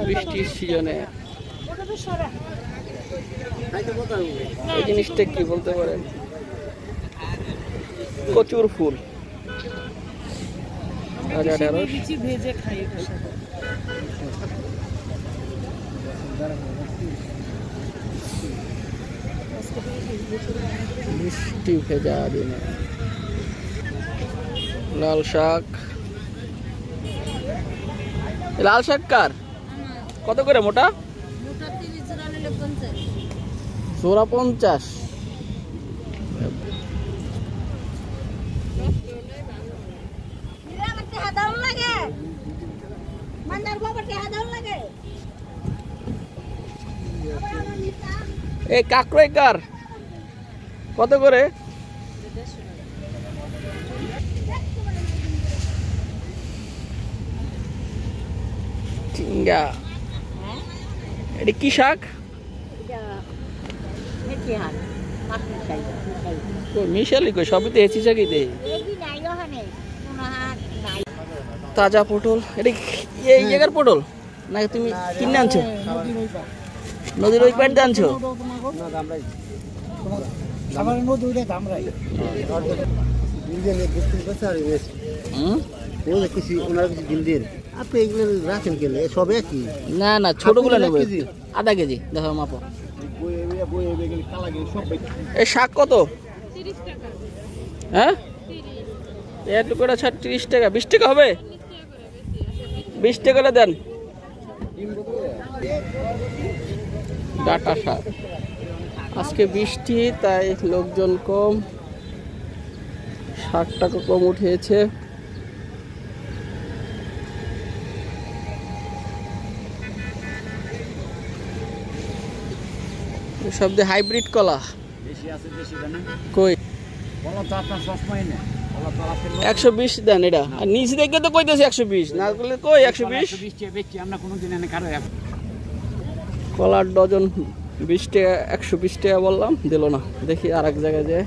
বৃষ্টির সিজনে এই জিনিসটা কি বলতে পারেন? কচুর ফুল ভেজে খাই। মিষ্টি ভেজা দিনে লাল শাক। লাল শাক কার কত করে মোটা? জোড়া 50। এই কাকড়াই কার কত করে? ঝিঙ্গা। এটা কি শাক? মিশালি কই সবই তো হেঁচি শাকই দেয়। তাজা পটল। এটা এই জায়গার পটল না তুমি কিনে আনছো? নদীর ওই পাড় দিয়ে আনছো? না না ছোটগুলো নেবো, আধা কেজি দেখো মাপো। এই শাক কত? হ্যাঁ এর টুকরা 30 টাকা। 20 টাকা হবে? 20 টাকা দেন। ডাটা শাক। আজকে বৃষ্টি তাই লোকজন কম, শাকটাকে কম উঠেছে। সব দিয়ে হাইব্রিড কলা কই 120 দেন এটা। আর নিচ দেখে তো কইতেছে 120 না করলে কই 120। কলার ডজন 20 টাকা, 120 টাকা বললাম, দিল না। দেখি আর এক জায়গায় যে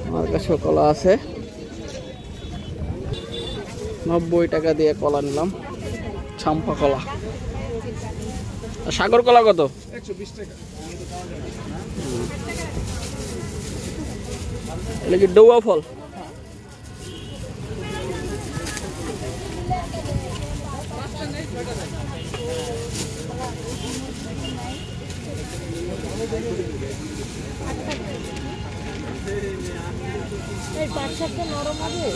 আমার কাছে কলা আছে। 90 টাকা দিয়ে কলা নিলাম, ছাম্পা কলা। আর সাগর কলা কত? 120 টাকা। এটা কি ডৌয়া ফল? এই পাঁচ সাতটা নরম হবে।